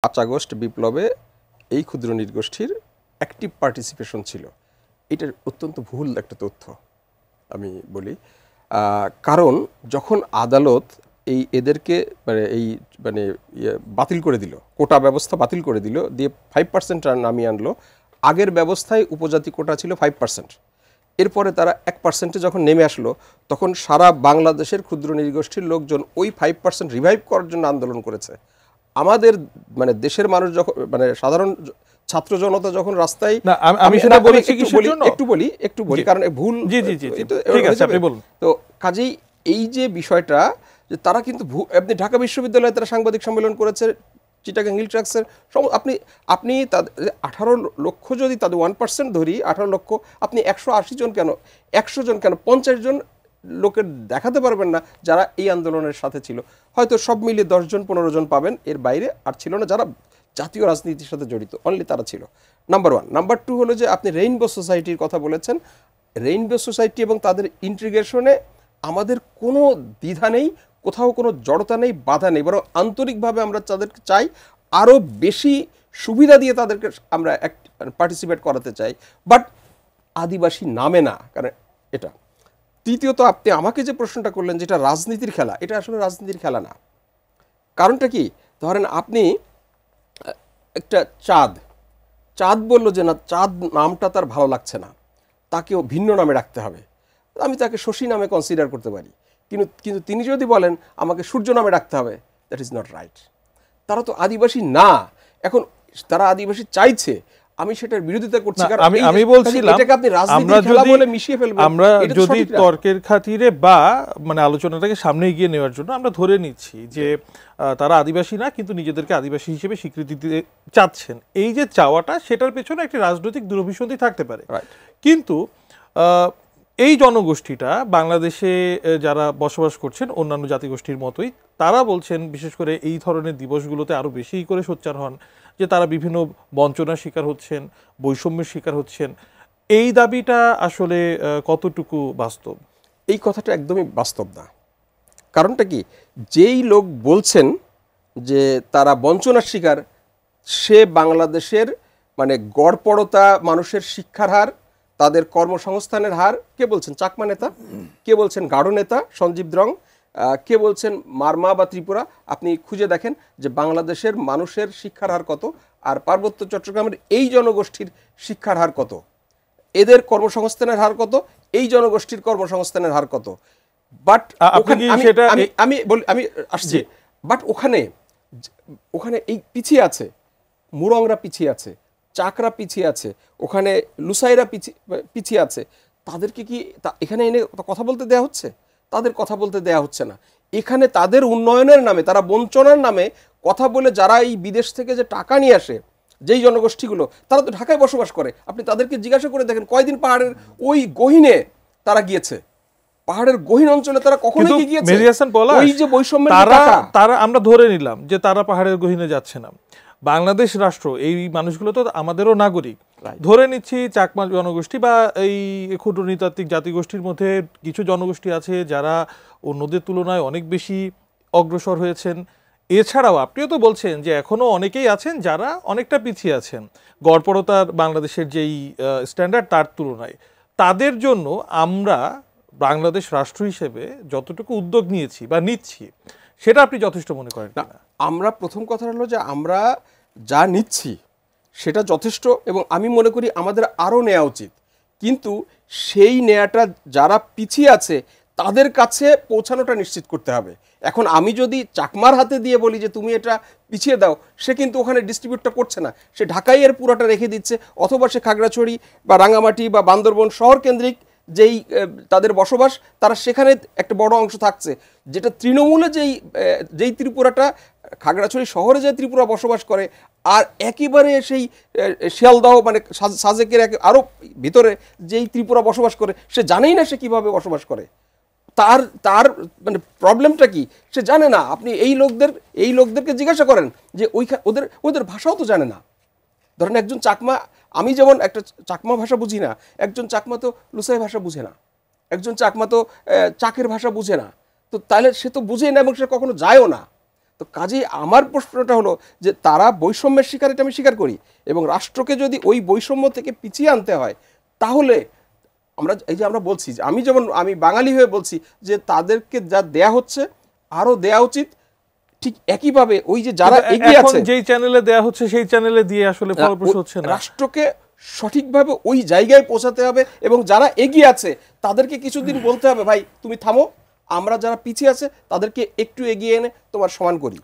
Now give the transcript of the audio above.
5 August বিপ্লবে এই ক্ষুদ্র নৃগোষ্ঠীর অ্যাক্টিভ পার্টিসিপেশন ছিল। এটার অত্যন্ত ভুল একটা তথ্য আমি বলি। কারণ যখন আদালত এদেরকে বাতিল করে দিল, কোটা ব্যবস্থা বাতিল করে দিল, দিয়ে 5% নামিয়ে আনলো। আগের ব্যবস্থায় উপজাতি কোটা ছিল 5%। এরপরে তারা 1%-এ যখন নেমে আসলো, তখন সারা বাংলাদেশের ক্ষুদ্র নৃগোষ্ঠীর লোকজন ওই 5% রিভাইভ করার জন্য আন্দোলন করেছে। আমাদের দেশের মানুষ যখন সাধারণ ছাত্র জনতা যখন রাস্তায়, আমি সেটা বলেছি একটু বলি কারণ ভুল। তো কাজেই এই যে বিষয়টা, যে তারা কিন্তু আপনি ঢাকা বিশ্ববিদ্যালয়ে তারা সাংবাদিক সম্মেলন করেছে, চিটাগাং হিল ট্রাক্সের আপনি তাদের 18 লক্ষ যদি তাদের 1% ধরি, 18 লক্ষ, আপনি 180 জন কেন, 100 জন কেন, 50 জন লোকের দেখাতে পারবেন না যারা এই আন্দোলনের সাথে ছিল? হয়তো সব মিলিয়ে 10 জন 15 জন পাবেন, এর বাইরে আর ছিল না যারা জাতীয় রাজনীতির সাথে জড়িত, অনলি তারা ছিল। নাম্বার 1। নাম্বার 2 হলো যে আপনি রেইনবো সোসাইটির কথা বলেছেন। রেইনবো সোসাইটি এবং তাদের ইন্টিগ্রেশনে আমাদের কোনো দ্বিধা নেই, কোথাও কোনো জড়তা নেই, বাধা নেই, বরং আন্তরিকভাবে আমরা তাদেরকে চাই, আরও বেশি সুবিধা দিয়ে তাদেরকে আমরা পার্টিসিপেট করাতে চাই, বাট আদিবাসী নামে না। কারণ এটা তৃতীয়ত, আপনি আমাকে যে প্রশ্নটা করলেন যেটা রাজনীতির খেলা, এটা আসলে রাজনীতির খেলা না। কারণটা কি? ধরেন আপনি একটা চাঁদ বললো যে না, চাঁদ নামটা তার ভালো লাগছে না, তাকেও ভিন্ন নামে রাখতে হবে। আমি তাকে শশী নামে কনসিডার করতে পারি, কিন্তু তিনি যদি বলেন আমাকে সূর্য নামে রাখতে হবে, দ্যাট ইজ নট রাইট। তারা তো আদিবাসী না। এখন তারা আদিবাসী চাইছে, আমি সেটার বিরোধিতা করছি। আমি বলছিলাম আমরা যদি তর্কের খাতিরে বা আলোচনাটাকে সামনে এগিয়ে নেওয়ার জন্য আমরা ধরে নিচ্ছি যে তারা আদিবাসী না, কিন্তু নিজেদেরকে আদিবাসী হিসেবে স্বীকৃতি দিতে চাচ্ছেন, এই যে চাওয়াটা, সেটার পেছনে একটি রাজনৈতিক দুরভিসন্ধি থাকতে পারে। কিন্তু এই জনগোষ্ঠীটা বাংলাদেশে যারা বসবাস করছেন অন্যান্য জাতিগোষ্ঠীর মতোই, তারা বলছেন, বিশেষ করে এই ধরনের দিবসগুলোতে আরও বেশি করে সোচ্চার হন যে তারা বিভিন্ন বঞ্চনার শিকার হচ্ছেন, বৈষম্যের শিকার হচ্ছেন। এই দাবিটা আসলে কতটুকু বাস্তব? এই কথাটা একদমই বাস্তব না। কারণটা কি? যেই লোক বলছেন যে তারা বঞ্চনার শিকার, সে বাংলাদেশের গড়পড়তা মানুষের শিক্ষার হার, তাদের কর্মসংস্থানের হার, কে বলছেন? চাকমা নেতা, কে বলছেন গাঢ় নেতা সঞ্জীব দ্রং, কে বলছেন মারমা বা ত্রিপুরা। আপনি খুঁজে দেখেন যে বাংলাদেশের মানুষের শিক্ষার হার কত, আর পার্বত্য চট্টগ্রামের এই জনগোষ্ঠীর শিক্ষার হার কত, এদের কর্মসংস্থানের হার কত, এই জনগোষ্ঠীর কর্মসংস্থানের হার কত। বাট আমি আসছি, বাট ওখানে এই পিছিয়ে আছে, মুরংরা পিছিয়ে আছে, চাকরা পিছিয়ে আছে, ওখানে লুসাইরা পিছিয়ে আছে। তাদেরকে কি এখানে এনে কথা বলতে দেয়া হচ্ছে? তাদের কথা বলতে দেয়া হচ্ছে না। এখানে তাদের উন্নয়নের নামে, তারা বঞ্চনার নামে কথা বলে, যারা এই বিদেশ থেকে যে টাকা নিয়ে আসে, যেই জনগোষ্ঠীগুলো, তারা তো ঢাকায় বসবাস করে। আপনি তাদেরকে জিজ্ঞাসা করে দেখেন কয়দিন পাহাড়ের ওই গহীনে তারা গিয়েছে, পাহাড়ের গহীন অঞ্চলে তারা কখনো কি গিয়েছে? ওই যে বৈষম্যের তারা আমরা ধরে নিলাম যে তারা পাহাড়ের গহীনে যাচ্ছে না। বাংলাদেশ রাষ্ট্র, এই মানুষগুলো তো আমাদেরও নাগরিক। ধরে নিচ্ছি চাকমা জনগোষ্ঠী বা এই ক্ষুদ্র নৃতাত্ত্বিক জাতিগোষ্ঠীর মধ্যে কিছু জনগোষ্ঠী আছে যারা অন্যদের তুলনায় অনেক বেশি অগ্রসর হয়েছেন। এছাড়াও আপনিও তো বলছেন যে এখনও অনেকেই আছেন যারা অনেকটা পিছিয়ে আছেন গড়পড়তার বাংলাদেশের যেই স্ট্যান্ডার্ড তার তুলনায়। তাদের জন্য আমরা বাংলাদেশ রাষ্ট্র হিসেবে যতটুকু উদ্যোগ নিয়েছি বা নিচ্ছি, সেটা আপনি যথেষ্ট মনে করেন না? আমরা প্রথম কথা হলো যে আমরা যা নিচ্ছি সেটা যথেষ্ট, এবং আমি মনে করি আমাদের আরও নেওয়া উচিত। কিন্তু সেই নেয়াটা যারা পিছিয়ে আছে তাদের কাছে পৌঁছানোটা নিশ্চিত করতে হবে। এখন আমি যদি চাকমার হাতে দিয়ে বলি যে তুমি এটা পিছিয়ে দাও, সে কিন্তু ওখানে ডিস্ট্রিবিউটটা করছে না, সে ঢাকায় এর পুরোটা রেখে দিচ্ছে, অথবা সে খাগড়াছড়ি বা রাঙামাটি বা বান্দরবন শহর কেন্দ্রিক যেই তাদের বসবাস, তারা সেখানে একটা বড় অংশ থাকছে। যেটা তৃণমূলে যেই ত্রিপুরাটা, খাগড়াছড়ি শহরে যে ত্রিপুরা বসবাস করে, আর একেবারে সেই শিয়ালদহ সাজেকের আরও ভিতরে যেই ত্রিপুরা বসবাস করে, সে জানেই না সে কীভাবে বসবাস করে। তার প্রবলেমটা কি সে জানে না। আপনি এই লোকদেরকে জিজ্ঞাসা করেন যে ওদের ভাষাও তো জানে না। ধরেন একজন চাকমা, আমি যেমন একটা চাকমা ভাষা বুঝি না, একজন চাকমা তো লুসাই ভাষা বুঝে না, একজন চাকমা তো চাকের ভাষা বুঝে না। তো তাহলে সে তো বুঝেই না এবং সে কখনো যায়ও না। তো কাজেই আমার প্রশ্নটা হলো যে তারা বৈষম্যের শিকার, এটা আমি স্বীকার করি, এবং রাষ্ট্রকে যদি ওই বৈষম্য থেকে পিছিয়ে আনতে হয় তাহলে আমরা বলছি যে আমি বাঙালি হয়ে বলছি যে তাদেরকে যা দেয়া হচ্ছে আরো দেয়া উচিত। ঠিক একইভাবে ওই যে যারা এগিয়ে আছে, যেই চ্যানেলে দেয়া হচ্ছে সেই চ্যানেলে দিয়ে আসলে ফলপ্রসূ হচ্ছে না। রাষ্ট্রকে সঠিকভাবে ওই জায়গায় পৌঁছাতে হবে, এবং যারা এগিয়ে আছে তাদেরকে কিছুদিন বলতে হবে, ভাই তুমি থামো, আমরা যারা পিছিয়ে আছে তাদেরকে একটু এগিয়ে এনে তোমার সমান করি।